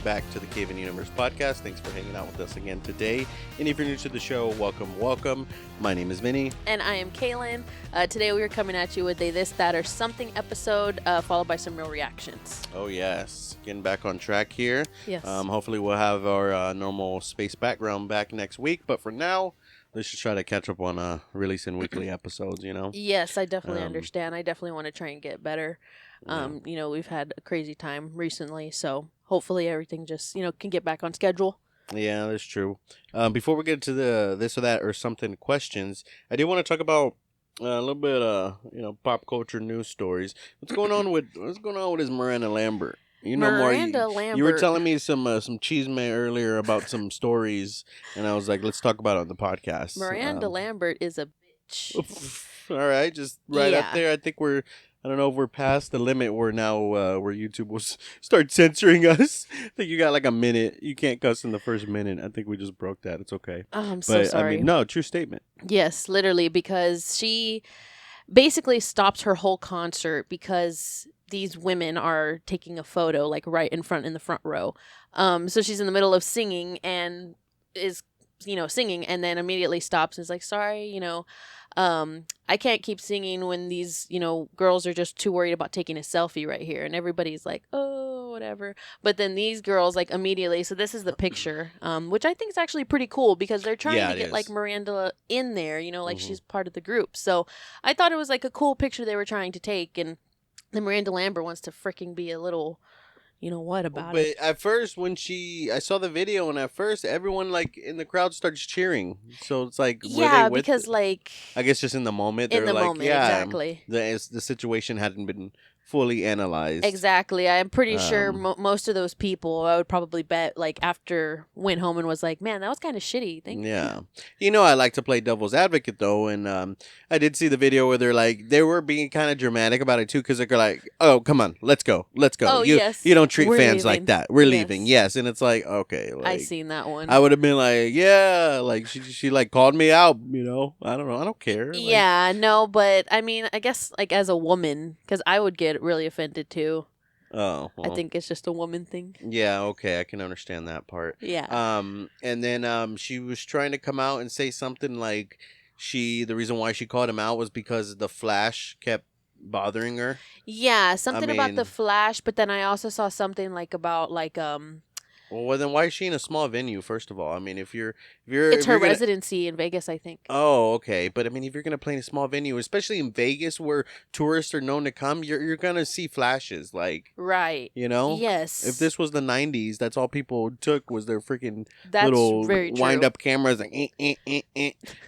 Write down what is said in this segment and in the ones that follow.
back to the CayVin Universe Podcast. Thanks for hanging out with us again today. And if you're new to the show, welcome. My name is Vinny. And I am Caylin. Today we are coming at you with a This, That, or Something episode, followed by some real reactions. Oh, yes. Getting back on track here. Yes. Hopefully we'll have our normal space background back next week. But for now, let's just try to catch up on releasing weekly episodes, you know? Yes, I definitely understand. I definitely want to try and get better. You know, we've had a crazy time recently, so hopefully everything just, can get back on schedule. Yeah, that's true. Before we get to the this or that or something questions, I did want to talk about a little bit pop culture news stories. What's going on with this Miranda Lambert? You know, Miranda Lambert. You were telling me some cheesemate earlier about some stories, and I was like, let's talk about it on the podcast. Miranda Lambert is a bitch. All right, just right up there. I think I don't know if we're past the limit where now where YouTube will start censoring us. I think you got like a minute. You can't cuss in the first minute. I think we just broke that. It's okay. Oh, I'm so sorry. I mean, no, true statement. Yes, literally, because she basically stops her whole concert because these women are taking a photo like right in the front row. So she's in the middle of singing and is singing and then immediately stops and is like, sorry, I can't keep singing when these, girls are just too worried about taking a selfie right here. And everybody's like, oh, whatever. But then these girls like immediately, so this is the picture, which I think is actually pretty cool because they're trying to get like Miranda in there, like she's part of the group. So I thought it was like a cool picture they were trying to take. And then Miranda Lambert wants to freaking be a little... about it. But at first, when I saw the video, and at first, everyone like in the crowd starts cheering. So it's like, because like I guess just in the moment, they're like, exactly. The situation hadn't been fully analyzed. Exactly. I'm pretty sure most of those people, I would probably bet, like after went home and was like, man, that was kind of shitty. Thank you. I like to play devil's advocate though, and I did see the video where they were being kind of dramatic about it too, because they're like, oh, come on, let's go. Oh, yes. You don't treat We're fans leaving. like that. We're leaving. Yes, and it's like, okay, like, I seen that one. I would have been like, yeah, like she like called me out. I don't know. I don't care. Like, yeah, no, but I mean, I guess like as a woman, because I would get really offended too. Oh, well. I think it's just a woman thing. Yeah, okay, I can understand that part. Yeah. And then she was trying to come out and say something like the reason why she called him out was because the flash kept bothering her. Yeah, something about the flash, but then I also saw something like about like Well, then why is she in a small venue? First of all, I mean, it's her residency in Vegas, I think. Oh, okay, but I mean, if you're gonna play in a small venue, especially in Vegas where tourists are known to come, you're gonna see flashes, like right. Yes. If this was the '90s, that's all people took was their freaking little wind-up cameras, like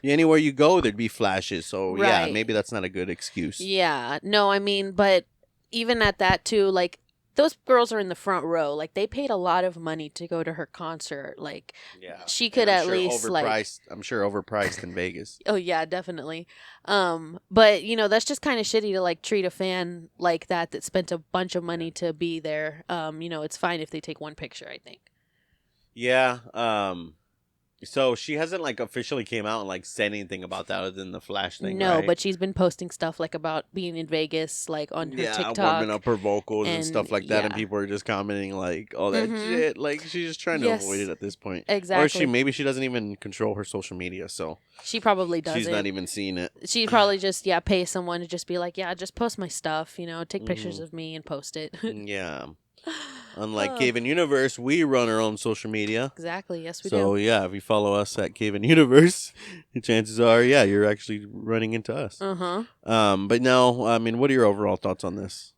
anywhere you go, there'd be flashes. So yeah, maybe that's not a good excuse. Yeah, no, I mean, but even at that too, like. Those girls are in the front row. Like, they paid a lot of money to go to her concert. Like, she could at least, I'm sure overpriced in Vegas. Oh, yeah, definitely. But, that's just kind of shitty to, like, treat a fan like that spent a bunch of money to be there. It's fine if they take one picture, I think. Yeah, so she hasn't like officially came out and like said anything about that other than the flash thing. No, right? but she's been posting stuff like about being in Vegas, like on her TikTok, warming up her vocals and stuff like that, and people are just commenting like all that shit. Like she's just trying to avoid it at this point. Exactly. Or maybe she doesn't even control her social media, so she probably doesn't. She's not even seeing it. She probably just pay someone to just be like, just post my stuff, take pictures of me and post it. Yeah. Unlike CayVin Universe, we run our own social media. Exactly. Yes, we do. So, yeah, if you follow us at CayVin Universe, the chances are, you're actually running into us. Uh-huh. But no, I mean, what are your overall thoughts on this?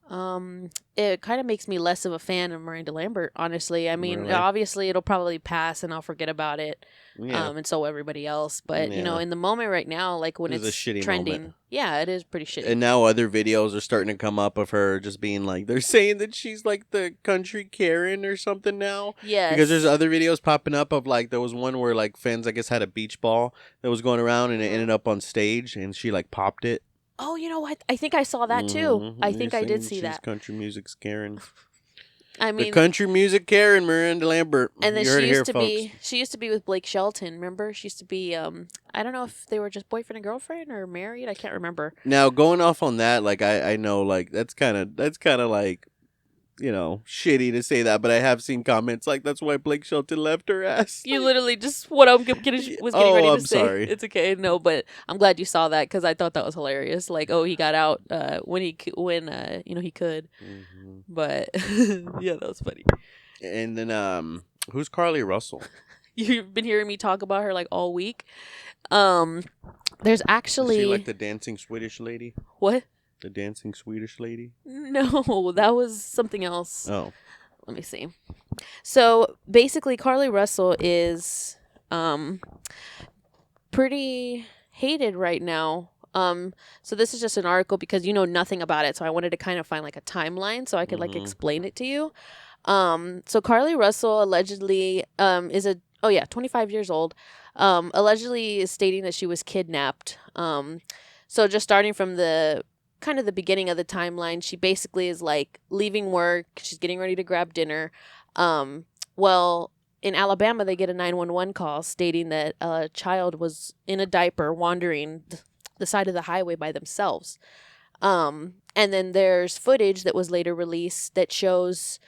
It kind of makes me less of a fan of Miranda Lambert, honestly. I mean, obviously, it'll probably pass and I'll forget about it. Yeah. And so everybody else. But, in the moment right now, like when it's trending. Moment. Yeah, it is pretty shitty. And now other videos are starting to come up of her just being like, they're saying that she's like the country Karen or something now. Yes. Because there's other videos popping up of like, there was one where like fans, I guess, had a beach ball that was going around and it ended up on stage and she like popped it. Oh, you know what? I think I saw that too. I think I did see that. Country music's Karen. I mean, the country music Karen, Miranda Lambert. And then she used to be with Blake Shelton. Remember, she used to be. I don't know if they were just boyfriend and girlfriend or married. I can't remember. Now going off on that, like I know, like that's kind of like shitty to say that, but I have seen comments like that's why Blake Shelton left her ass. You literally just what was getting ready to I'm say. sorry. It's okay. No, but I'm glad you saw that because I thought that was hilarious. Like, he got out when he could. Mm-hmm. But yeah, that was funny. And then who's Carlee Russell? You've been hearing me talk about her like all week. There's actually Is she like the dancing Swedish lady? What? The dancing Swedish lady? No, that was something else. Oh. Let me see. So basically, Carlee Russell is pretty hated right now. So this is just an article because you know nothing about it. So I wanted to kind of find like a timeline so I could like explain it to you. So Carlee Russell allegedly is 25 years old. Allegedly is stating that she was kidnapped. So just starting from the beginning of the timeline, she basically is like leaving work. She's getting ready to grab dinner. Well, in Alabama, they get a 911 call stating that a child was in a diaper wandering the side of the highway by themselves. And then there's footage that was later released that shows.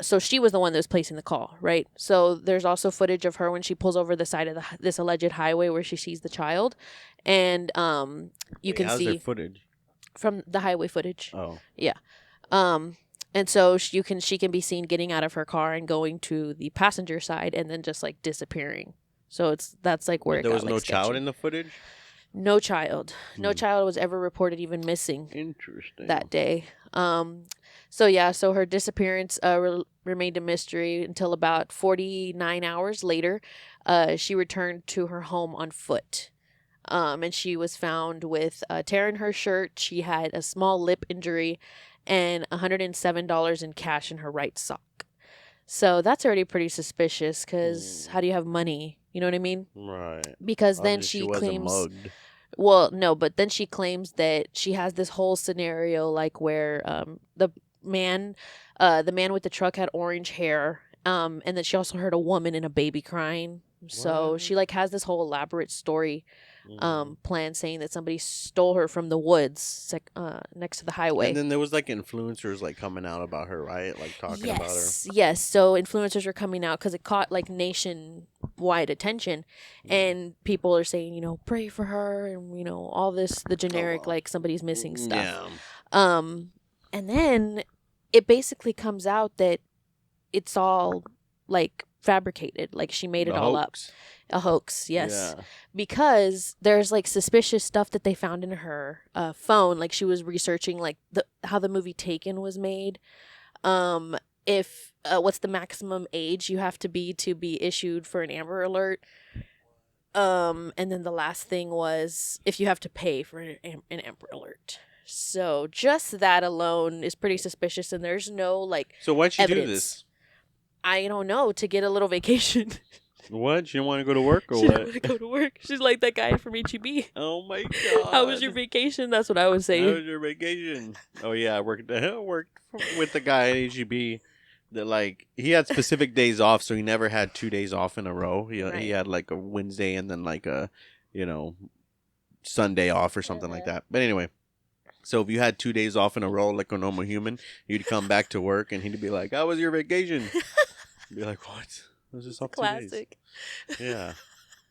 So she was the one that was placing the call, right? So there's also footage of her when she pulls over the side of this alleged highway where she sees the child, and you can see footage from the highway footage. Oh, yeah. And so she can be seen getting out of her car and going to the passenger side, and then just like disappearing. So that's like where there was no sketchy. child in the footage. No child. No child was ever reported even missing. Interesting. That day. So her disappearance remained a mystery until about 49 hours later. She returned to her home on foot. And she was found with a tear in her shirt. She had a small lip injury and $107 in cash in her right sock. So that's already pretty suspicious because how do you have money? You know what I mean? Right. Because then she claims... mugged. Well, no, but then she claims that she has this whole scenario like where the man with the truck had orange hair, and then she also heard a woman and a baby crying. So What? she like has this whole elaborate story plan saying that somebody stole her from the woods next to the highway. And then there was like influencers like coming out about her, right? Like talking about her. Yes. So influencers were coming out because it caught like nationwide attention, and people are saying, pray for her, and all this the generic like somebody's missing stuff. Yeah. And then it basically comes out that it's all like fabricated, like she made it all up. A hoax, yes. Yeah. Because there's like suspicious stuff that they found in her phone. Like she was researching like how the movie Taken was made. If what's the maximum age you have to be issued for an Amber Alert. And then the last thing was if you have to pay for an Amber Alert. So just that alone is pretty suspicious, and there's no like. So why'd she evidence. do this? I don't know, to get a little vacation. What? She didn't want to go to work or she what? She didn't want to go to work. She's like that guy from HEB. Oh my god! How was your vacation? That's what I was saying. How was your vacation? Oh yeah, I worked with the guy at HEB. That like he had specific days off, so he never had 2 days off in a row. He had like a Wednesday and then like a Sunday off or something like that. But anyway. So if you had 2 days off in a row like a normal human, you'd come back to work and he'd be like, "How was your vacation?" You'd be like, "What? I was just off 2 days." Classic. Yeah.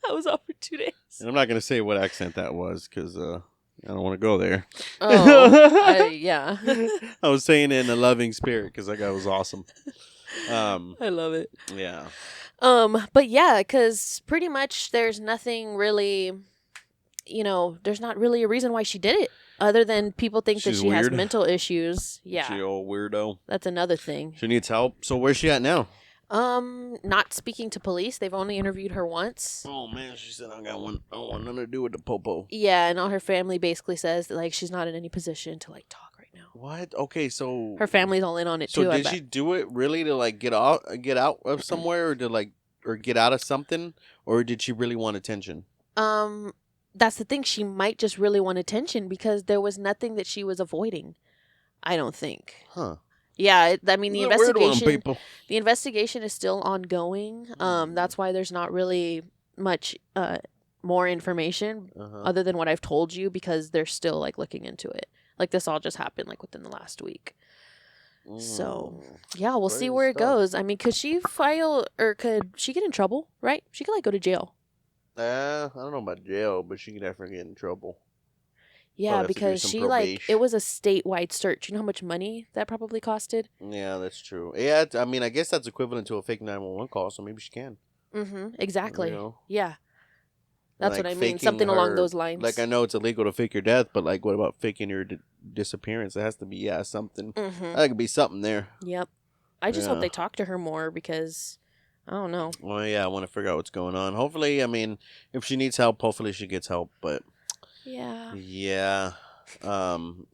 I was off for 2 days. And I'm not going to say what accent that was because I don't want to go there. Oh, yeah. I was saying it in a loving spirit because that guy was awesome. I love it. Yeah. But yeah, because pretty much there's nothing really, there's not really a reason why she did it. Other than people think She's that she has weird. mental issues. Yeah. She old weirdo. That's another thing. She needs help. So where's she at now? Not speaking to police. They've only interviewed her once. Oh man, she said I don't want nothing to do with the popo. Yeah, and all her family basically says that like she's not in any position to like talk right now. What? Okay, so her family's all in on it too. So did she do it really to like get out of somewhere or get out of something, or did she really want attention? That's the thing. She might just really want attention because there was nothing that she was avoiding. I don't think. Huh. Yeah, the investigation is still ongoing. That's why there's not really much more information other than what I've told you because they're still like looking into it. Like this all just happened like within the last week. So, Mm, yeah, we'll see crazy where it stuff. goes. I mean, could she file or could she get in trouble, right? She could, like, go to jail. I don't know about jail, but she can definitely get in trouble. Yeah, Probably have to do because some she, like, it probation. was a statewide search. You know how much money that probably costed? Yeah, that's true. Yeah, I mean, I guess that's equivalent to a fake 911 call, so maybe she can. You Exactly. know, Yeah, and that's what like I mean. faking Something along her. those Like, I lines. know it's illegal to fake your death, but like, what about faking your disappearance? It has to be something. Mm-hmm. That could be something there. Yep. I just hope Yeah. they talk to her more because, I don't know. Well, yeah, I want to figure out what's going on. Hopefully, I mean, if she needs help, hopefully she gets help. But Yeah. yeah.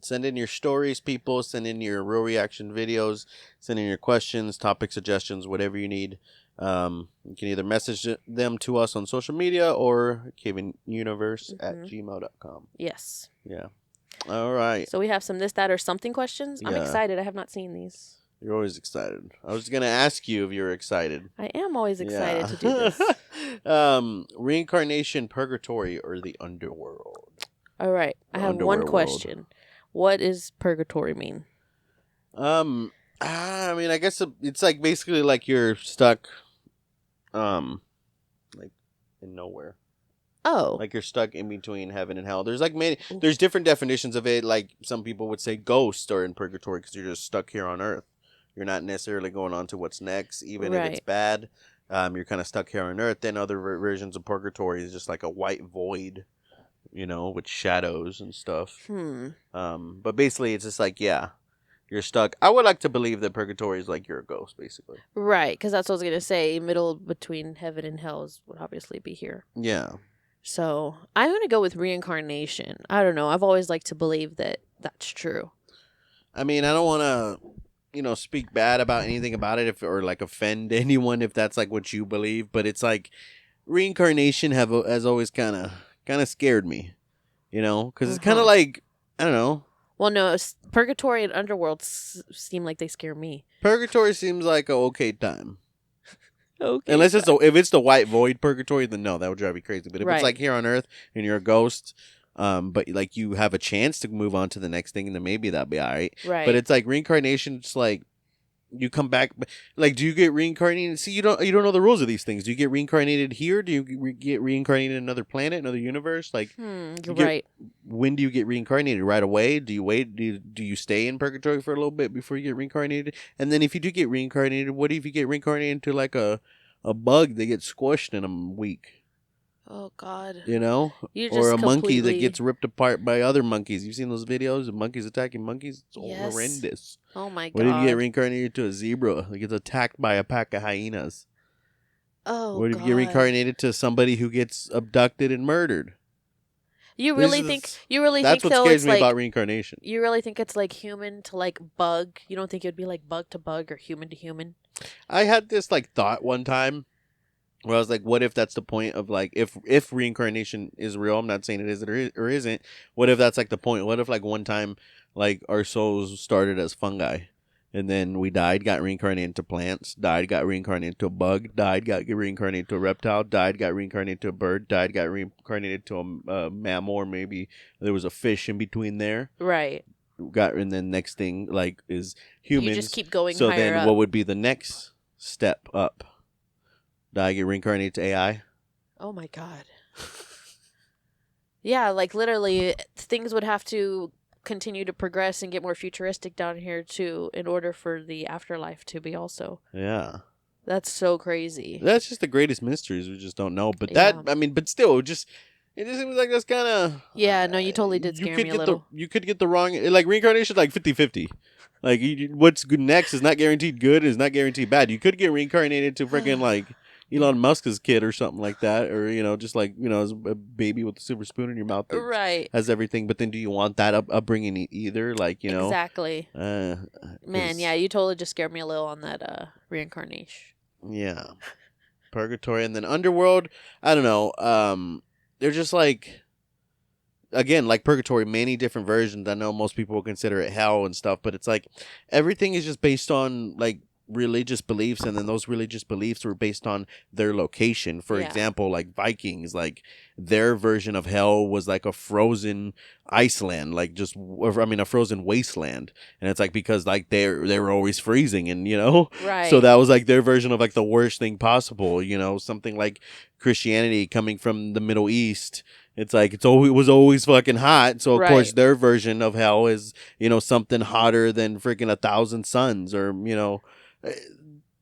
Send in your stories, people. Send in your real reaction videos. Send in your questions, topic suggestions, whatever you need. You can either message them to us on social media or CayVin Universe at gmail.com. Yes. Yeah. All right. So we have some this, that, or something questions. I'm Yeah. excited. I have not seen these. You're always excited. I was going to ask you if you're excited. I am always excited to do this. Reincarnation, Purgatory, or the underworld? All right. I have one question. What does purgatory mean? I mean, I guess it's like basically like you're stuck, like in nowhere. Oh. Like you're stuck in between heaven and hell. There's like there's different definitions of it. Like some people would say ghosts are in purgatory because you're just stuck here on earth. You're not necessarily going on to what's next, even if it's bad. You're kind of stuck here on earth. Then other versions of purgatory is just like a white void, with shadows and stuff. But basically it's just like, yeah, you're stuck. I would like to believe that purgatory is like you're a ghost, basically. Right, because that's what I was going to say. Middle between heaven and hell would obviously be here. Yeah. So I'm going to go with reincarnation. I don't know. I've always liked to believe that that's true. I mean, I don't want to, speak bad about anything about it or like offend anyone if that's like what you believe. But it's like reincarnation has always kind of scared me, because it's kind of like, I don't know. Well, no, purgatory and underworld seem like they scare me. Purgatory seems like a okay time. Okay. Unless if it's the white void purgatory, then no, that would drive me crazy. But if it's like here on Earth and you're a ghost, but like you have a chance to move on to the next thing, then maybe that'd be all right. Right. But it's like reincarnation. It's like you come back. Like, do you get reincarnated? See, you don't know the rules of these things. Do you get reincarnated here? Do you get reincarnated in another planet, another universe? Like, you're right. When do you get reincarnated? Right away? Do you wait? Do you stay in purgatory for a little bit before you get reincarnated? And then if you do get reincarnated, what if you get reincarnated into like a bug that gets squished in a week? Oh, God. Or a monkey that gets ripped apart by other monkeys. You've seen those videos of monkeys attacking monkeys? It's horrendous. Oh, my God. What if you get reincarnated to a zebra that gets attacked by a pack of hyenas? Oh, what if you get reincarnated to somebody who gets abducted and murdered? You really think that's what scares me about reincarnation. You really think it's like human to like bug? You don't think it would be like bug to bug or human to human? I had this like thought one time where I was like, what if that's the point of like, if reincarnation is real, I'm not saying it is or isn't, what if that's like the point? What if like one time like our souls started as fungi and then we died, got reincarnated into plants, died, got reincarnated into a bug, died, got reincarnated to a reptile, died, got reincarnated to a bird, died, got reincarnated to a mammal, or maybe there was a fish in between there. Right. And then next thing like is humans. You just keep going so higher then up. what would be the next step up? Did I get reincarnated to AI? Oh my God. Yeah, like literally things would have to continue to progress and get more futuristic down here too in order for the afterlife to be also. Yeah. That's so crazy. That's just the greatest mysteries we just don't know. But but still, it just seems like that's kind of... Yeah, no, you totally did scare me a little. You could get the wrong... Like, reincarnation is like 50-50. Like, what's good next is not guaranteed good, is not guaranteed bad. You could get reincarnated to freaking, like, Elon Musk's kid or something like that. Or, just like, as a baby with a silver spoon in your mouth that has everything. But then do you want that upbringing either? Like, Exactly. Man, yeah, you totally just scared me a little on that reincarnation. Yeah. Purgatory and then underworld. I don't know. They're just like... Again, like Purgatory, many different versions. I know most people will consider it hell and stuff, but it's like everything is just based on like religious beliefs, and then those religious beliefs were based on their location. For example, like Vikings, like their version of hell was like a frozen Iceland, like a frozen wasteland, and it's like because like they were always freezing, and Right. so that was like their version of like the worst thing possible. Something like Christianity coming from the Middle East. It's like it was always fucking hot. So of course their version of hell is, something hotter than freaking 1,000 suns, or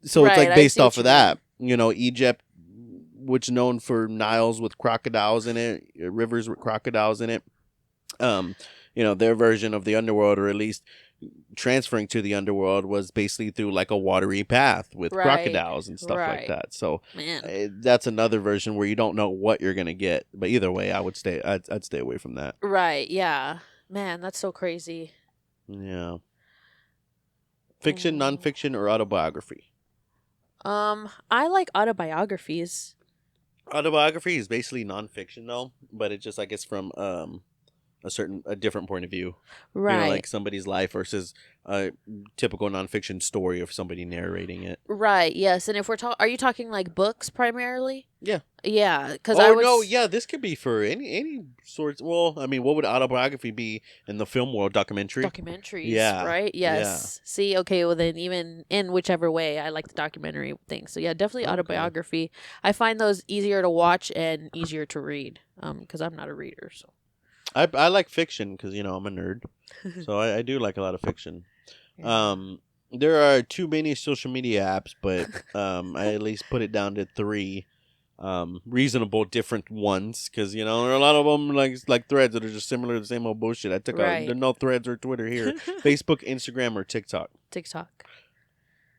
so it's like based off of that. Egypt, which known for Niles with crocodiles in it, rivers with crocodiles in it. Their version of the underworld, or at least transferring to the underworld, was basically through like a watery path with crocodiles and stuff like that. So that's another version where you don't know what you're gonna get. But either way, I'd stay away from that. Right. Yeah. Man, that's so crazy. Yeah. Fiction, nonfiction, or autobiography? I like autobiographies. Autobiography is basically nonfiction though, but it's just, I guess, from a different point of view. Right. Like somebody's life versus a typical nonfiction story of somebody narrating it. Right. Yes. And if we're are you talking like books primarily? Yeah. Yeah. Because this could be for any sorts. Well, I mean, what would autobiography be in the film world? Documentary. Documentaries. Yeah. Right. Yes. Yeah. See. Okay. Well, then, even in whichever way, I like the documentary thing. So yeah, definitely autobiography. I find those easier to watch and easier to read. Because I'm not a reader. So. I like fiction because I'm a nerd, so I do like a lot of fiction. Yeah. There are too many social media apps, but I at least put it down to 3 reasonable different ones, because there are a lot of them like Threads that are just similar to the same old bullshit. I took out no Threads or Twitter here. Facebook, Instagram, or TikTok.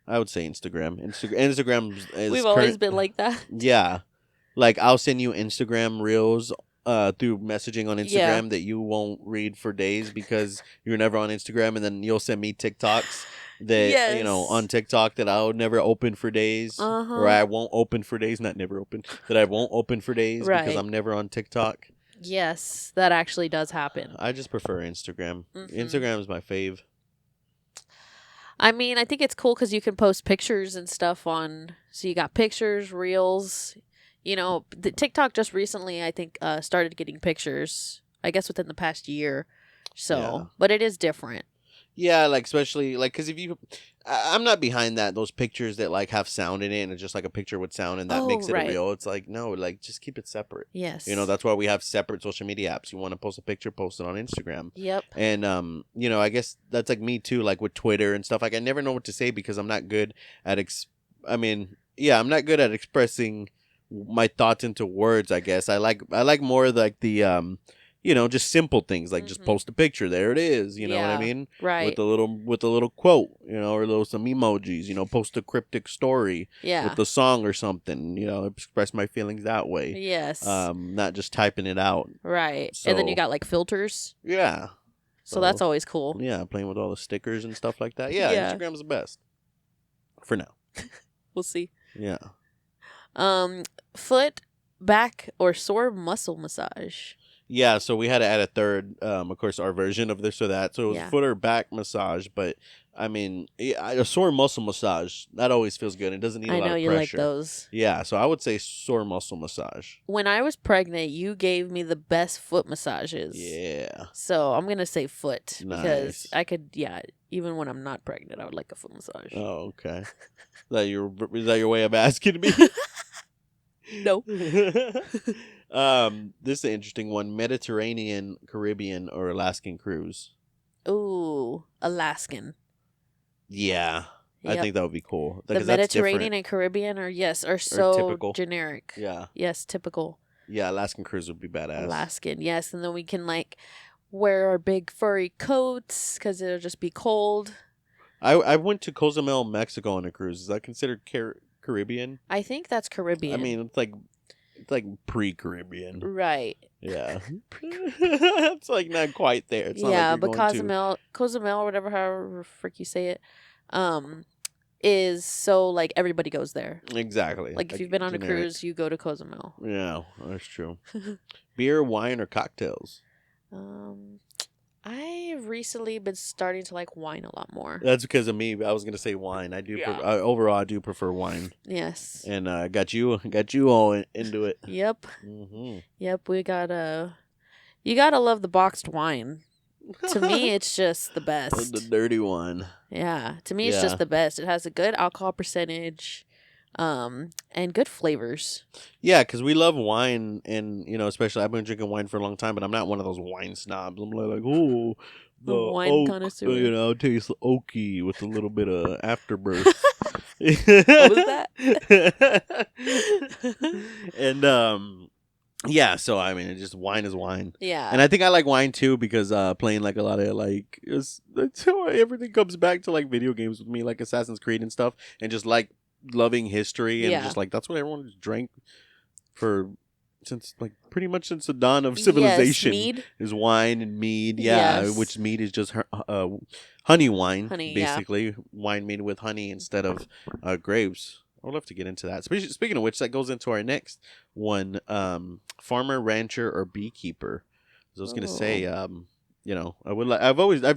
I would say Instagram. Instagram is we've always been like that. Yeah, like I'll send you Instagram reels through messaging on Instagram that you won't read for days because you're never on Instagram, and then you'll send me TikToks that on TikTok that I'll never open for days, or I won't open for days, not never open, that I won't open for days because I'm never on TikTok. Yes, that actually does happen. I just prefer Instagram. Instagram is my fave. I mean, I think it's cool because you can post pictures and stuff on. So you got pictures, reels. The TikTok just recently, I think, started getting pictures, I guess within the past year. So, but it is different. Yeah, like, especially, like, because I'm not behind those pictures that, like, have sound in it, and it's just, like, a picture with sound, and that makes it a reel. It's like, no, like, just keep it separate. Yes. That's why we have separate social media apps. You want to post a picture, post it on Instagram. Yep. And, I guess that's, like, me, too, like, with Twitter and stuff. Like, I never know what to say because I'm not good at, I'm not good at expressing my thoughts into words. I guess I like more like the just simple things, like just post a picture, there it is, you know what I mean, right, with a little quote, or some emojis, post a cryptic story with the song or something, express my feelings that way. Yes. Not just typing it out. Right. So, and then you got like filters. Yeah. So that's always cool. Yeah, playing with all the stickers and stuff like that. Yeah. Instagram's the best for now. We'll see. Yeah. Foot, back, or sore muscle massage. Yeah, so we had to add a third, of course, our version of this or that. So it was foot or back massage, but a sore muscle massage, that always feels good. It doesn't need a lot of pressure. I know you like those. Yeah, so I would say sore muscle massage. When I was pregnant, you gave me the best foot massages. Yeah. So I'm going to say foot. Nice. Because I could, even when I'm not pregnant, I would like a foot massage. Oh, okay. Is that your way of asking me? No. This is an interesting one. Mediterranean, Caribbean, or Alaskan cruise? Ooh, Alaskan. Yeah. Yep. I think that would be cool. The Mediterranean and Caribbean are so typical. Generic. Yeah. Yes, typical. Yeah, Alaskan cruise would be badass. Alaskan, yes. And then we can wear our big furry coats because it'll just be cold. I went to Cozumel, Mexico on a cruise. Is that considered Caribbean? I think that's Caribbean. I mean, it's like pre-Caribbean. Right. Yeah. It's not quite there. It's not but Cozumel, whatever, however frick you say it, is so everybody goes there. Exactly. If you've been on generic. A cruise, you go to Cozumel. Yeah, that's true. Beer, wine, or cocktails? I've recently been starting to like wine a lot more. That's because of me. I was gonna say wine. I do. Overall, I do prefer wine. Yes. And got you all into it. Yep. Mm-hmm. Yep. We got you gotta love the boxed wine. To me, it's just the best. The dirty one. Yeah. To me, it's just the best. It has a good alcohol percentage, and good flavors. Yeah, because we love wine, and especially I've been drinking wine for a long time, but I'm not one of those wine snobs. I'm like, oh, the wine connoisseur. It tastes oaky with a little bit of afterbirth. What was that? And yeah, so I mean, just wine is wine. Yeah, and I think I like wine too because playing like a lot of like that's how everything comes back to like video games with me, like Assassin's Creed and stuff, and just like loving history and just like that's what everyone drank for since like pretty much since the dawn of civilization. Yes, mead. Is wine and mead, which mead is just honey wine, basically wine made with honey instead of grapes. I would love to get into that. Speaking of which, that goes into our next one: farmer, rancher, or beekeeper. So I was gonna say, I've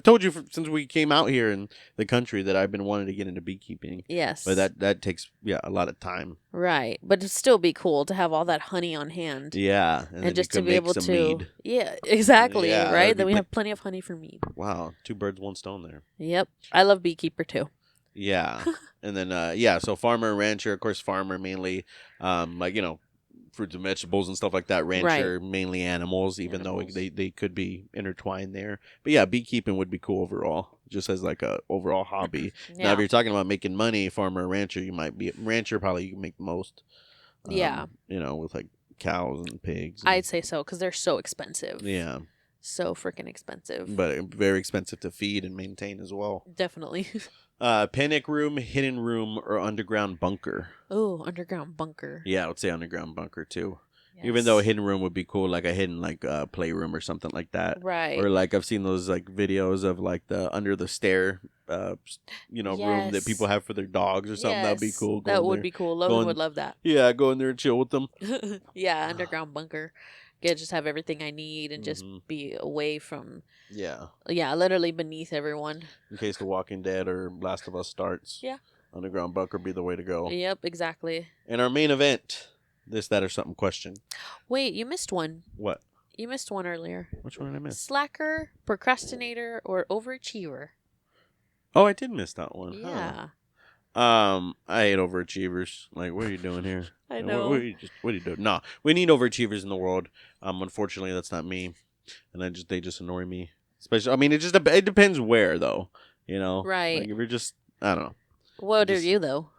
told you since we came out here in the country that I've been wanting to get into beekeeping. Yes, but that takes a lot of time. Right, but it'd still be cool to have all that honey on hand. Yeah, and just to be able to mead. Yeah, exactly. Yeah, right. Then we have plenty of honey for mead. Wow, 2 birds, 1 stone there. Yep, I love beekeeper too. Yeah, and then so farmer, rancher, of course, farmer mainly, fruits and vegetables and stuff like that. Rancher, mainly animals, even though they could be intertwined there. But yeah, beekeeping would be cool overall, just as like a overall hobby. Yeah. Now, if you're talking about making money, farmer, rancher, you might be rancher. Probably you can make the most. With like cows and pigs. I'd say so because they're so expensive. Yeah. So freaking expensive. But very expensive to feed and maintain as well. Definitely. Panic room, hidden room, or underground bunker. Oh, underground bunker. Yeah, I would say underground bunker too. Yes. Even though a hidden room would be cool, like a hidden playroom or something like that. Right. Or like I've seen those like videos of like the under the stair, room that people have for their dogs or something. Yes. That'd be cool. That would be cool. Logan would love that. Yeah, go in there and chill with them. Yeah, underground bunker. Yeah, just have everything I need and just be away from. Yeah, literally beneath everyone. In case The Walking Dead or Last of Us starts. Yeah. Underground bunker be the way to go. Yep, exactly. And our main event, this, that, or something question. Wait, you missed one. What? You missed one earlier. Which one did I miss? Slacker, procrastinator, or overachiever. Oh, I did miss that one. Yeah. Huh. I hate overachievers. Like, what are you doing here? I know. What are you doing? No, we need overachievers in the world. Unfortunately, that's not me, and they just annoy me. Especially, I mean, it depends where though. Right? Like if you're just, I don't know. What are you though?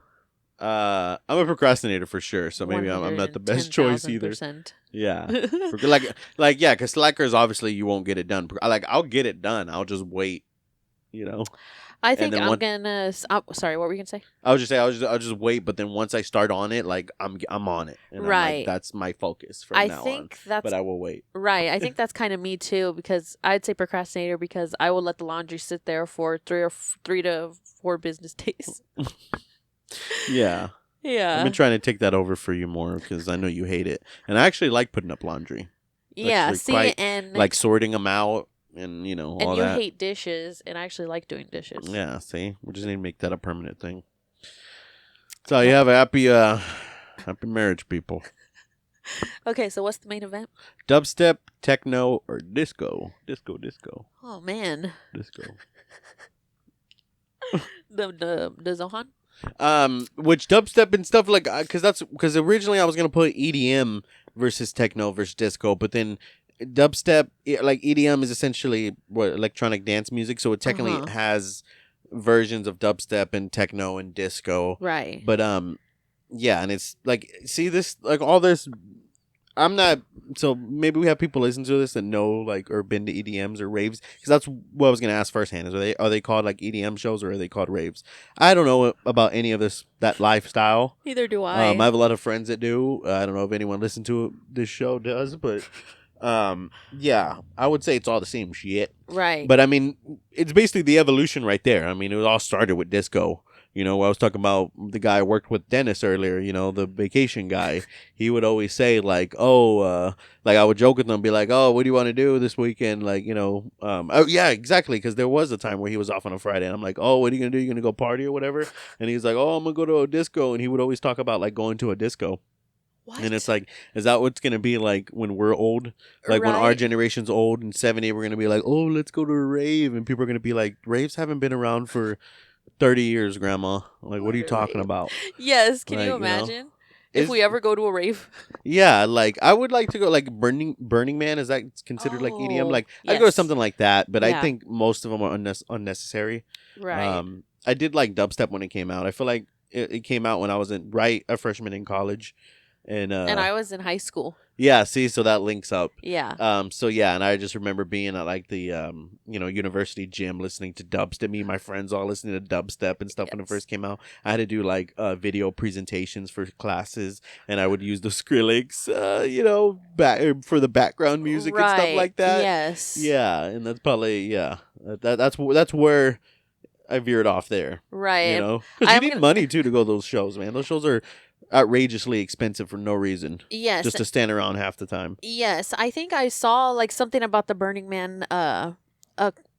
I'm a procrastinator for sure. So maybe I'm not the best choice either. Yeah, because slackers obviously you won't get it done. I'll get it done. I'll just wait. I think I'm gonna. Sorry, what were you gonna say? I was just saying I'll just wait, but then once I start on it, like I'm on it, and right? That's my focus from now on. But I will wait. Right, I think that's kind of me too because I'd say procrastinator because I will let the laundry sit there for 3 to 4 business days. Yeah. Yeah. I've been trying to take that over for you more because I know you hate it, and I actually like putting up laundry. Yeah, and like sorting them out. And all that. And you hate dishes, and I actually like doing dishes. Yeah, see? We just need to make that a permanent thing. So you have a happy marriage, people. Okay, so what's the main event? Dubstep, techno, or disco? Disco. Oh, man. Disco. the Zohan? Which dubstep and stuff like... Because originally I was going to put EDM versus techno versus disco, but then... Dubstep, like EDM, is essentially electronic dance music, so it technically has versions of dubstep and techno and disco, right? But and it's like, see this, like all this. I'm not. So maybe we have people listen to this that know like or been to EDMs or raves, because that's what I was gonna ask firsthand. Are they called like EDM shows or are they called raves? I don't know about any of that lifestyle. Neither do I. I have a lot of friends that do. I don't know if anyone listening to this show does, but. I would say it's all the same shit. Right. But I mean, it's basically the evolution right there. I mean, it all started with disco. You know, I was talking about the guy I worked with, Dennis, earlier, you know, the vacation guy. He would always say, like, like I would joke with him, be like, oh, what do you want to do this weekend? Like, you know, oh, yeah, exactly. Because there was a time where he was off on a Friday. And I'm like, oh, what are you going to do? You going to go party or whatever? And he's like, oh, I'm going to go to a disco. And he would always talk about, like, going to a disco. What? And it's like, is that what's going to be like when we're old? Like when our Right. generation's old and 70, we're going to be like, oh, let's go to a rave. And people are going to be like, raves haven't been around for 30 years, Grandma. Like, what are you talking about? Yes, can Like, you you know, imagine if Is- we ever go to a rave? Yeah, like I would like to go like Burning Man. Is that considered like EDM? Oh, Like I'd go to yes. something like that, but I Yeah. think most of them are unnecessary. Right. I did like dubstep when it came out. I feel like it came out when I was a freshman in college, and I was in high school. yeah, see, so that links up. Yeah. So yeah, and I just remember being at like the university gym listening to dubstep. Me and my friends all listening to dubstep and stuff when it Yes. first came out. I had to do like video presentations for classes, and I would use the Skrillex, for the background music and stuff Right. like that. Yes. Yeah, and that's probably that's where I veered off there. Right. You know, because you I'm need gonna- money too to go to those shows, man. Those shows are outrageously expensive for no reason, Yes. just to stand around half the time. Yes, I think I saw like something about the Burning Man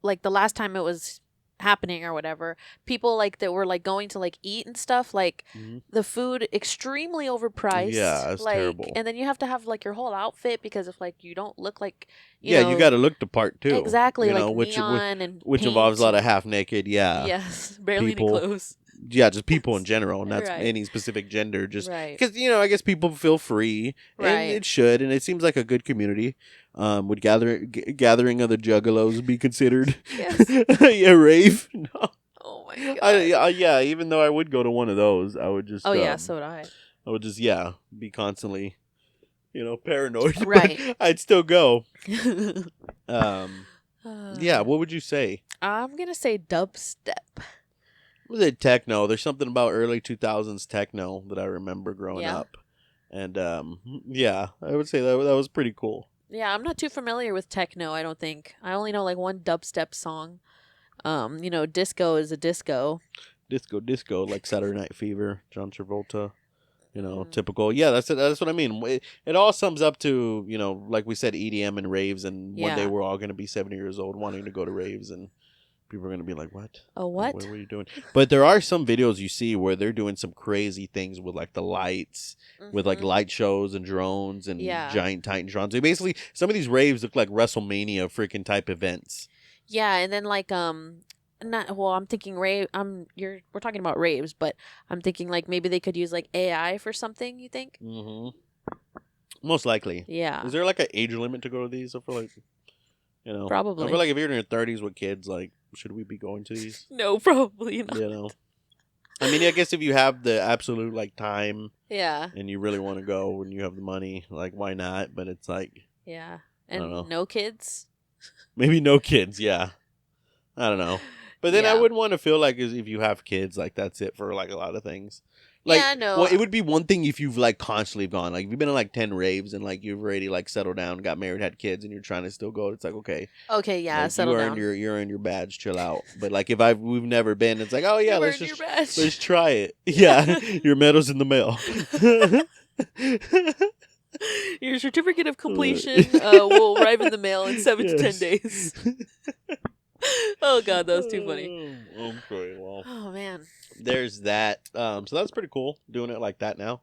like the last time it was happening or whatever. People like that were like going to like eat and stuff, like Mhm. the food extremely overpriced. Yeah, it's like, terrible. And then you have to have like your whole outfit because if like you don't look like You got to look the part too. Exactly, you like know, which neon and which paint involves a lot of and- half naked. Yeah, Yes, barely people. any clothes. Yeah, just people in general, not Right. any specific gender. Just Right. because I guess people feel free, and Right. it should, and it seems like a good community. Would gathering of the juggalos be considered Yes. a rave? No. Oh my god. Yeah. Even though I would go to one of those, I would just. Oh yeah, so would I. I would just be constantly, paranoid. but Right. I'd still go. Yeah. What would you say? I'm gonna say dubstep. Was it techno? There's something about early 2000s techno that I remember growing Yeah. up, and I would say that was pretty cool. Yeah, I'm not too familiar with techno, I don't think. I only know like one dubstep song. Disco is a disco. Disco, like Saturday Night Fever, John Travolta. Mhm. Typical. Yeah, that's it. That's what I mean. It all sums up to like we said, EDM and raves, and one day Yeah. we're all gonna be 70 years old wanting to go to raves, and people are gonna be like, "What? Oh, Like, what? what are you doing?" But there are some videos you see where they're doing some crazy things with like the lights, with like Mhm. light shows and drones and Yeah. giant Titantrons. They basically some of these raves look like WrestleMania freaking type events. Yeah, and then like I'm thinking rave. We're talking about raves, but I'm thinking like maybe they could use like AI for something. You think? Mm-hmm. Most likely. Yeah, Is there like an age limit to go to these? I feel like, I Probably. feel like if you're in your 30s with kids, like, should we be going to these? no, probably not. I mean, I guess if you have the absolute like time Yeah, and you really want to go and you have the money, like, why not? But it's like yeah, I don't know. and no kids. maybe no kids. Yeah, I don't know. But then I Yeah. wouldn't want to feel like if you have kids, like that's it for like a lot of things. Like, Yeah, no. Well, it would be one thing if you've like constantly gone, like if you've been in like 10 raves and like you've already like settled down, got married, had kids, and you're trying to still go. It's like okay, Okay, yeah, like, settle you down. earned your badge, chill out. But like if we've never been, it's like oh yeah, You let's earned just your badge. let's try it. Yeah, your medal's in the mail. Your certificate of completion will arrive in the mail in 7 to 10 Yes. days. Oh god, that was too funny. Okay, well, Oh man. there's that. So that's pretty cool doing it like that now.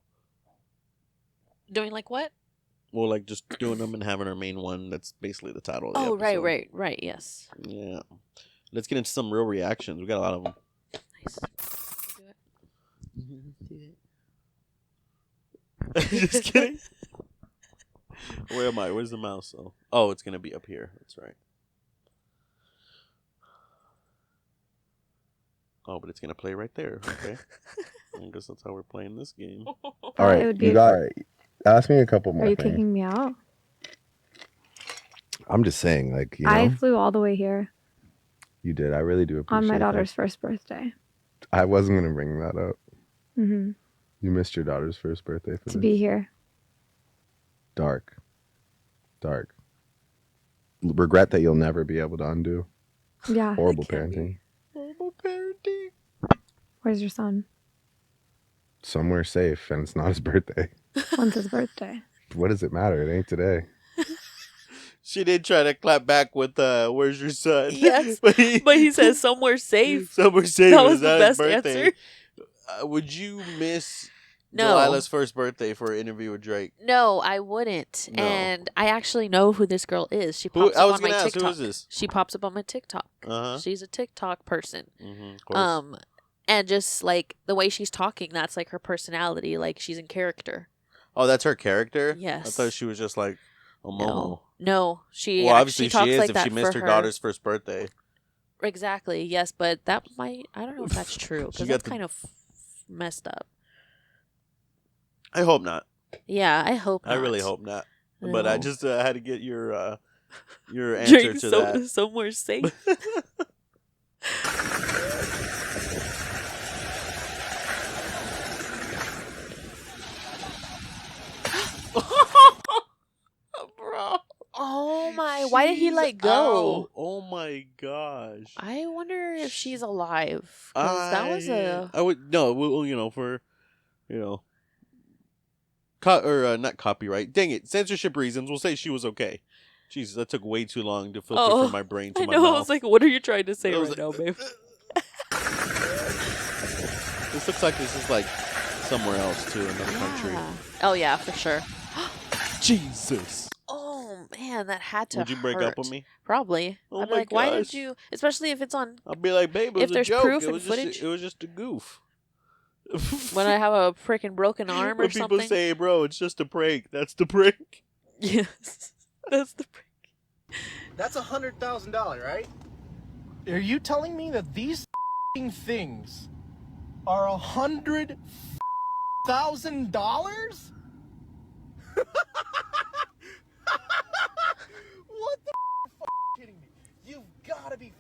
Doing like what? Well, like just doing them and having our main one. That's basically the title of the Oh, episode. right, yes. Yeah. Let's get into some real reactions. We got a lot of them. Nice. Do it. Just kidding. Where am I? Where's the mouse? Oh, it's going to be up here. That's right. Oh, but it's going to play right there. Okay. I guess that's how we're playing this game. All It right, would be- you got. Ask me a couple more Are you things. kicking me out? I'm just saying, like I flew all the way here you did. I really do appreciate on my that. daughter's first birthday. I wasn't gonna bring that up. Hmm. You missed your daughter's first birthday for To this. be here. Dark. Regret that you'll never be able to undo. Yeah. Horrible can't be. parenting. Horrible parenting. Where's your son? Somewhere safe, and it's not his birthday. When's his birthday? What does it matter? It ain't today. She did try to clap back with "Where's your son?" Yes, but but he says somewhere safe. somewhere safe. That was Is the that his best birthday? answer. Would you miss No. Delilah's first birthday for an interview with Drake? No, I wouldn't. No. And I actually know who this girl is. She Who? pops I up was on my gonna ask, TikTok. who is this? She pops up on my TikTok. Uh huh. She's a TikTok person. Of course. And just like the way she's talking, that's like her personality. Like she's in character. Oh, that's her character. Yes. I thought she was just like a momo. No, she. Well, obviously talks she is like if that she missed for her daughter's first birthday. Exactly. Yes, but that might. I don't know if that's true She because got that's the- kind of messed up. I hope not. Yeah, I hope. I really not. hope not. But I No. just had to get your answer Drake to that. somewhere safe. Bro. Oh my! Why did he let go? Ow. Oh my gosh. I wonder if she's alive. 'Cause that was a. I would no. Well, for not copyright. Dang it, censorship reasons. We'll say she was okay. Jesus, that took way too long to filter Oh, from my brain to I my know. mouth. I was like, what are you trying to say I was right like- now, babe? This looks like this is like somewhere else too, another country. Yeah. Oh yeah, for sure. Jesus. Oh man, that had to. Would you break up hurt. with me? Probably. Oh I'd be my like, why gosh. did you? Especially if it's on. I'll be like, babe, it If was a there's joke. proof It and was footage. just it was just a goof. When I have a freaking broken arm or When people something. say, bro, it's just a prank. That's the prank. Yes, that's the. That's $100,000, right? Are you telling me that these things are $100,000? What the kidding me? You've got to be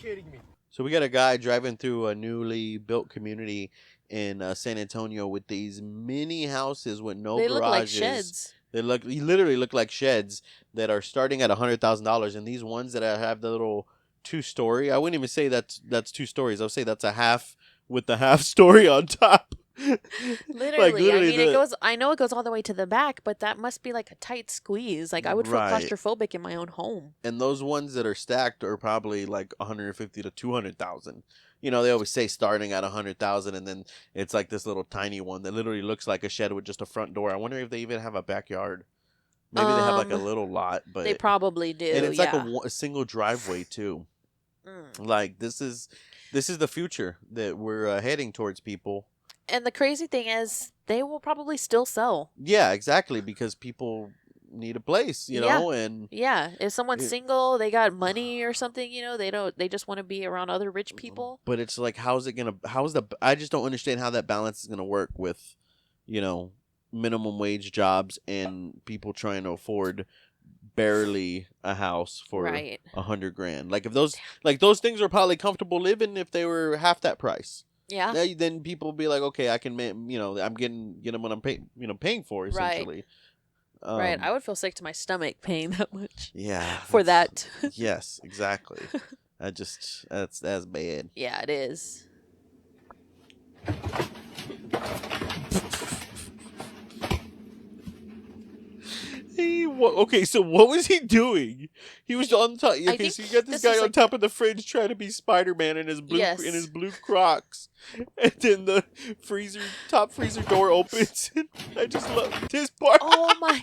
kidding me. So we got a guy driving through a newly built community in San Antonio with these mini houses with no They garages. look like sheds. They literally look like sheds that are starting at $100,000, and these ones that have the little 2-story. I wouldn't even say that's 2 stories. I would say that's a half with the half story on top. Literally, I mean, it goes. I know it goes all the way to the back, but that must be like a tight squeeze. Like I would feel Right. claustrophobic in my own home. And those ones that are stacked are probably like 150 to 200,000. They always say starting at 100,000, and then it's like this little tiny one that literally looks like a shed with just a front door. I wonder if they even have a backyard. Maybe they have like a little lot, but They probably do. and it's yeah. like a single driveway too. Mm. Like this is the future that we're heading towards, people. And the crazy thing is, they will probably still sell. Yeah, exactly, because people need a place, and Yeah, if someone's Yeah. single, they got money or something, they just want to be around other rich people. but it's like, I just don't understand how that balance is gonna work with, minimum wage jobs and people trying to afford barely a house for Right. $100,000. Like if those things are probably comfortable living if they were half that price. Yeah. Then people will be like, okay, I can, I'm getting what I'm paying for essentially. Right. I would feel sick to my stomach paying that much Yeah. for that. Yes, exactly. That's bad. Yeah, it is. Okay, so what was he doing? He was on top. Okay, think so you got this this guy is on like- top of the fridge trying to be Spider-Man in his blue Yes. Crocs, and then the top freezer door opens. And I just love this part. Oh my.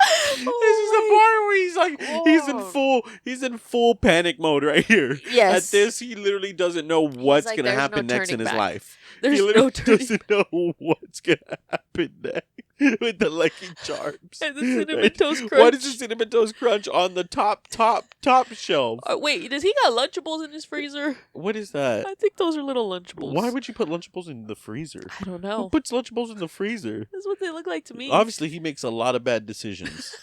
This is the part where he's like, he's in full panic mode right here. Yes. At this, he literally doesn't know what's like, gonna "There's no happen next in turning his back." life. There's he no literally turning doesn't know what's gonna happen next with the Lucky Charms And the Cinnamon Toast What Crunch. is the Cinnamon Toast Crunch on the top shelf? Wait, does he got Lunchables in his freezer? What is that? I think those are little Lunchables. Why would you put Lunchables in the freezer? I don't Who know. puts Lunchables in the freezer? That's what they look like to me. Obviously, he makes a lot of bad decisions.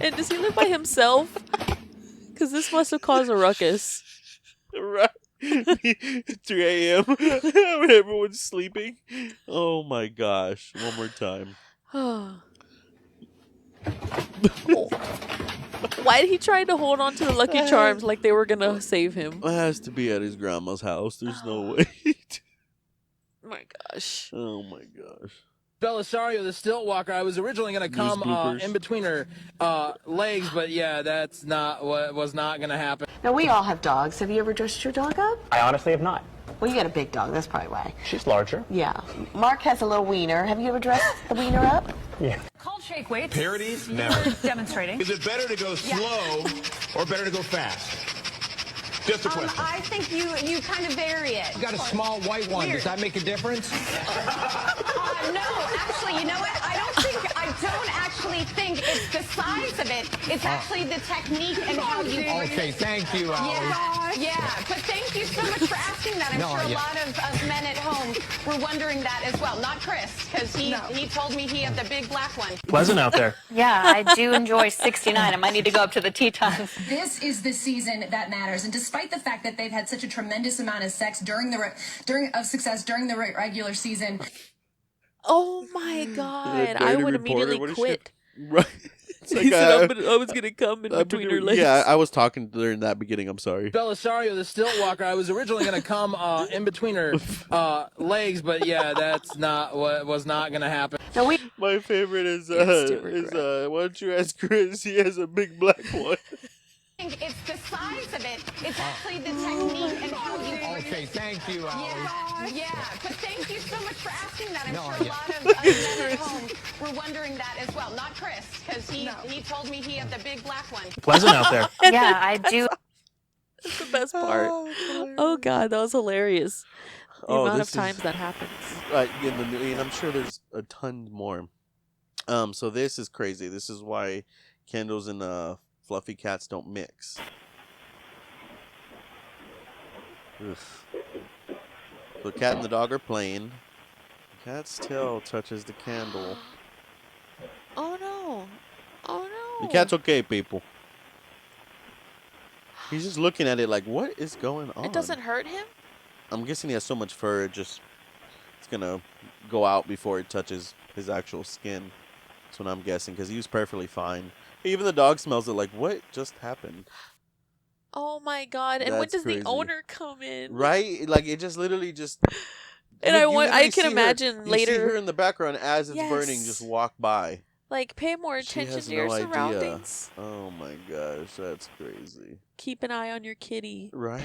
And does he live by himself? Because this must have caused a ruckus. Right. 3 a.m. when everyone's sleeping. Oh my gosh. One more time. Oh. Why did he try to hold on to the Lucky Charms like they were gonna save him? It has to be at his grandma's house. There's no way. My gosh. Oh my gosh. Belisario, the stilt walker. I was originally going to News come bloopers. in between her legs, but yeah, that's not what was not going to happen. Now, we all have dogs. Have you ever dressed your dog up? I honestly have not. Well, you got a big dog. That's probably why. She's larger. Yeah. Mark has a little wiener. Have you ever dressed the wiener up? Yeah. Called shake weights. Parodies? Never. Demonstrating. Is it better to go slow or better to go fast? Just a question. I think you kind of vary it. You got a small white one. Does that make a difference? No, actually, you know what? I don't actually think it's the size of it. It's actually the technique and how you bring Okay, it. thank you, Allie. Yeah, but thank you so much for asking that. I'm sure a lot of men at home were wondering that as well. Not Chris, because he told me he had the big black one. Pleasant out there. Yeah, I do enjoy 69. I might need to go up to the Tetons. This is the season that matters, and despite the fact that they've had such a tremendous amount of sex during the regular season. Oh my god. I dirty would reporter, immediately what is quit. Right. It's He like, said I was gonna come in between her legs. Yeah, I was talking during that beginning. I'm sorry. Belisario, the stilt walker. I was originally going to come in between her legs, but yeah, that's not what was not going to happen. No, we. My favorite is Instant regret. why don't you ask Chris? He has a big black one. I think it's the size of it. It's actually the technique and how you bring it. Okay, thank you, Allie. Yeah, but thank you so much for asking that. I'm sure a lot of men at home were wondering that as well. Not Chris, because he told me he had the big black one. Pleasant out there. Yeah, I do. That's the best part. Oh god, that was hilarious. The amount of this is- times that happens. And I'm sure there's a ton more. So this is crazy. This is why candles and fluffy cats don't mix. Ugh. The cat and the dog are playing. The cat's tail touches the candle. Oh no. Oh no. The cat's okay, people. He's just looking at it like, what is going on? It doesn't hurt him? I'm guessing he has so much fur, it's gonna go out before it touches his actual skin. That's what I'm guessing, because he was perfectly fine. Even the dog smells it like, what just happened? Oh my god. And when That's does crazy. the owner come in? Right? Like, it just literally just... And You I literally can see imagine her, You later. see her in the background as it's burning, Yes. just walk by. Like, pay more She attention has to your no idea. surroundings. Oh my gosh, that's crazy. Keep an eye on your kitty. Right?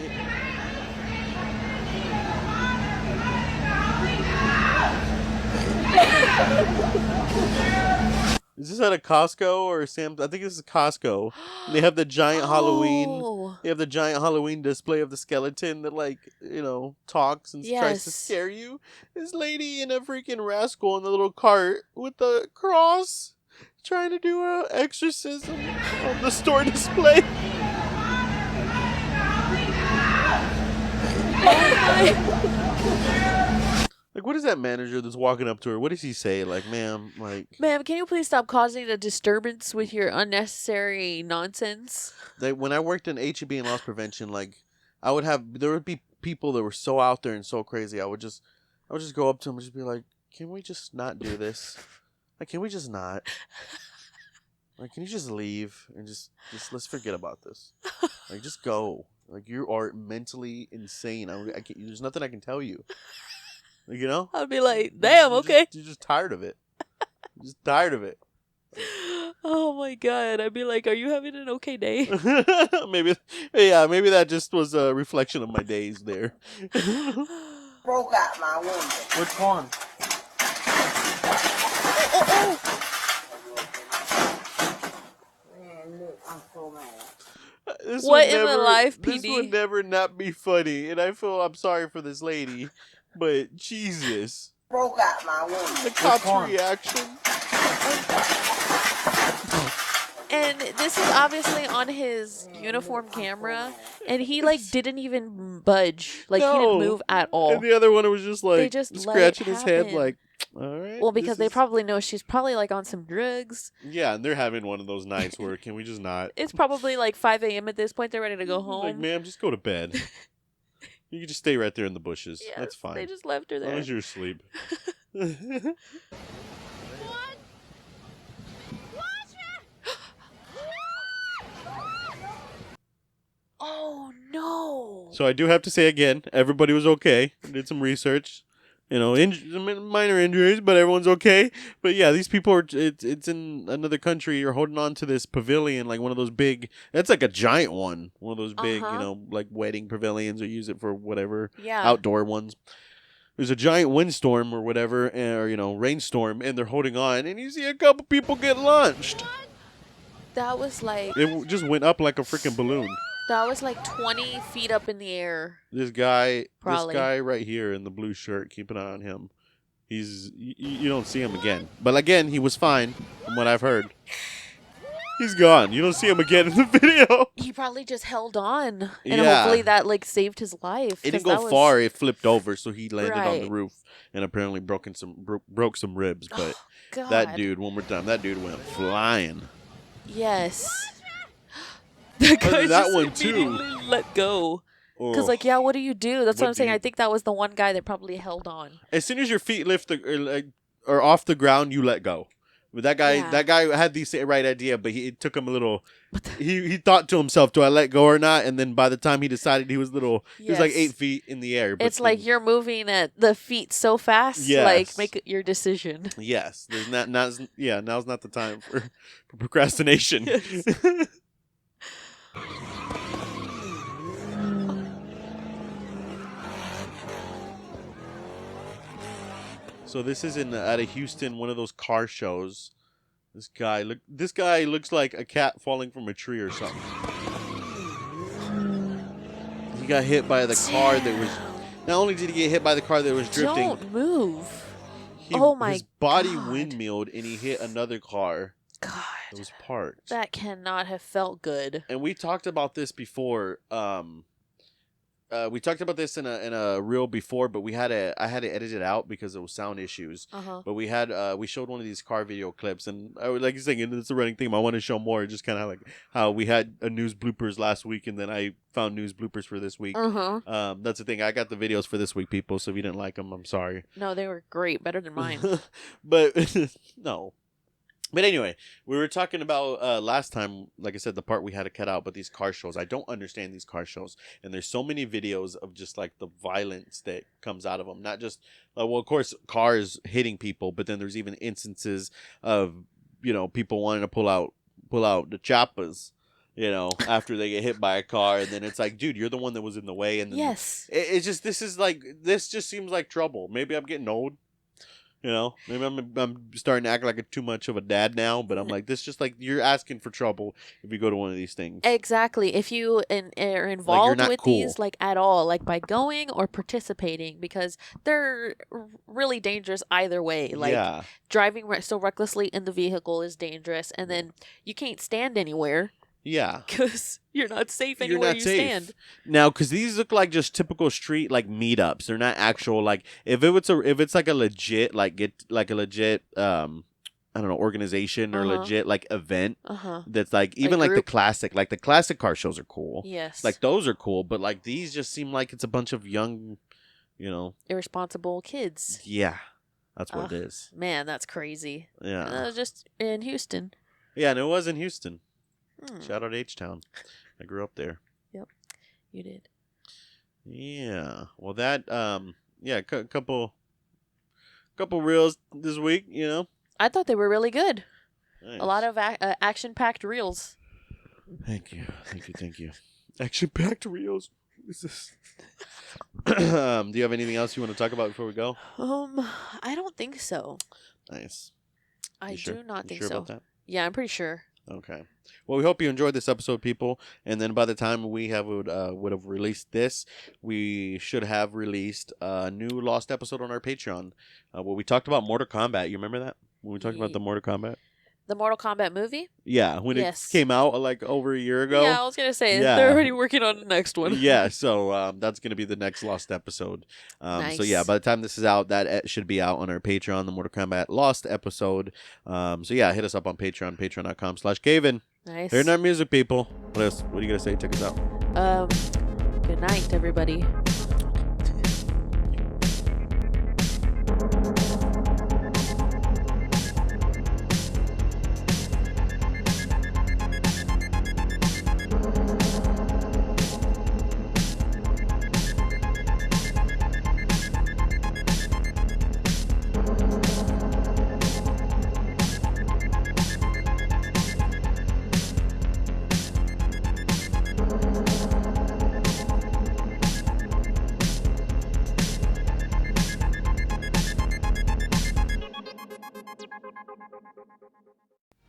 Is this at a Costco or Sam's? I think this is Costco. They have the giant Halloween. Oh. They have the giant Halloween display of the skeleton that, like, talks and tries to Yes. scare you. This lady in a freaking rascal in the little cart with the cross trying to do a exorcism on the store display. Like, what is that manager that's walking up to her? What does he say? Like, ma'am, like... Ma'am, can you please stop causing a disturbance with your unnecessary nonsense? When I worked in HEB and loss prevention, like, there would be people that were so out there and so crazy. I would just go up to them and just be like, can we just not do this? Like, can we just not? Like, can you just leave and just let's forget about this? Like, just go. Like, you are mentally insane. There's nothing I can tell you. Like, I'd be like, damn, okay. You're just tired of it. You're just tired of it. Oh my god. I'd be like, are you having an okay day? maybe that just was a reflection of my days there. Broke out my window. Which one? Man, look, I'm so mad. What in the life, This PD? would never not be funny, and I'm sorry for this lady, but Jesus. Broke out my window. The cop's reaction. And this is obviously on his uniform camera, and he didn't even budge. Like he didn't move at all. And the other one was just like just let scratching it his head, happen. like, all right. Well, because this they is-" probably know she's probably on some drugs. Yeah, and they're having one of those nights where can we just not? It's probably 5 a.m. at this point. They're ready to go home. Like, ma'am, just go to bed. You can just stay right there in the bushes. Yes, That's fine. They just left her As long there. as you're asleep. Oh no! So I do have to say again, everybody was okay. I did some research. You know, minor injuries, but everyone's okay. But yeah, these people are. It's in another country. You're holding on to this pavilion, like one of those big. It's like a giant one. One of those big, you know, like wedding pavilions, or use it for whatever. Yeah. Outdoor ones. There's a giant windstorm or whatever, or rainstorm, and they're holding on, and you see a couple people get launched. That was like. It just went up like a freaking balloon. That was like 20 feet up in the air. This guy Probably. right here in the blue shirt, keep an eye on him. You don't see him again. But again, he was fine from what I've heard. He's gone. You don't see him again in the video. He probably just held on. And Yeah. hopefully that like saved his life. It 'cause didn't go that was- far. It flipped over, so he landed on the Right. roof and apparently broke some ribs. But God. that dude, one more time, that dude went flying. Yes. That guy that just one, too. immediately let go. Because, Oh. like, yeah, what do you do? That's what What I'm do saying. you- I think that was the one guy that probably held on. As soon as your feet lift or off the ground, you let go. But that guy had the right idea, but it took him a little. He thought to himself, "Do I let go or not?" And then by the time he decided, he was little. He was like Yes. 8 feet in the air. But It's like you're moving at the feet so fast. Yes. Like, make your decision. yes, there's now's not the time for procrastination. So this is out of Houston, one of those car shows. This guy looks like a cat falling from a tree or something. He got hit by the car that was. Not only did he get hit by the car that was drifting, Don't move. Oh my his body God. windmilled and he hit another car God. that was parked. That cannot have felt good. And we talked about this before. We talked about this in a reel before, but I had to edit it out because it was sound issues. Uh-huh. But we showed one of these car video clips, and I was like you're saying, it's a running theme. I want to show more, just kind of like how we had a news bloopers last week, and then I found news bloopers for this week. Uh-huh. That's the thing. I got the videos for this week, people. So if you didn't like them, I'm sorry. No, they were great. Better than mine. But no. But anyway, we were talking about last time, like I said, the part we had to cut out, but these car shows. I don't understand these car shows. And there's so many videos of just like the violence that comes out of them. Not just, well, of course, cars hitting people, but then there's even instances of, people wanting to pull out the choppers, after they get hit by a car. And then it's like, dude, you're the one that was in the way. And then Yes. It's just, this just seems like trouble. Maybe I'm getting old. Maybe I'm starting to act like too much of a dad now, but I'm like, this just like, you're asking for trouble if you go to one of these things. Exactly. If you are involved not with cool. these, like, at all, like by going or participating, because they're really dangerous either way. Like, yeah. driving so recklessly in the vehicle is dangerous, and then you can't stand anywhere Yeah. because you're not safe You're anywhere not you safe. stand. Now, because these look like just typical street like meetups. They're not actual like if it's like a legit I don't know, organization or Uh-huh. legit like event Uh-huh. that's like even like the group? classic car shows are cool. Yes. Like those are cool, but like these just seem like it's a bunch of young, irresponsible kids. yeah, that's what Ugh. it is. Man, that's crazy. Yeah, Just in Houston. yeah, and it was in Houston. Hmm. Shout out H-Town. I grew up there. You did. Yeah. Well, that couple reels this week. I thought they were really good. Nice. A lot of action-packed reels. Thank you. Action-packed reels. What is this? Do you have anything else you want to talk about before we go? I don't think so. Nice. I You sure? do not You think sure so. about that? Yeah, I'm pretty sure. Okay. Well, we hope you enjoyed this episode, people. And then by the time we would have released this, we should have released a new Lost episode on our Patreon, where we talked about Mortal Kombat. You remember that when we talked about the Mortal Kombat? The Mortal Kombat movie? Yeah, when Yes. it came out like over a year ago. Yeah, I was going to say, Yeah. they're already working on the next one. Yeah, so that's going to be the next Lost episode. So yeah, Nice. by the time this is out, that should be out on our Patreon, the Mortal Kombat Lost episode. So yeah, hit us up on Patreon, patreon.com/CayVin. Nice. Hearing our music, people. What else? What are you going to say? Check us out. Good night, everybody.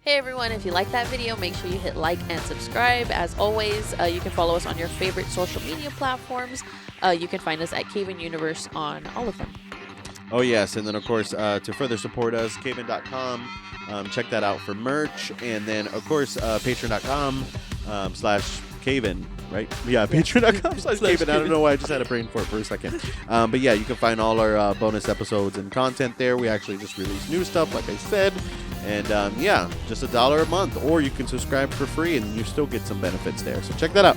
Hey everyone, if you like that video, make sure you hit like and subscribe. As always, you can follow us on your favorite social media platforms. You can find us at CayVin Universe on all of them. Oh, yes. And then, of course, to further support us, CayVin.com. Check that out for merch. And then, of course, patreon.com /CayVin, right? Yeah, patreon.com /CayVin. I don't know why I just had a brain fart for a second. But yeah, you can find all our bonus episodes and content there. We actually just release new stuff, like I said. And yeah, just $1 a month. Or you can subscribe for free and you still get some benefits there. So check that out.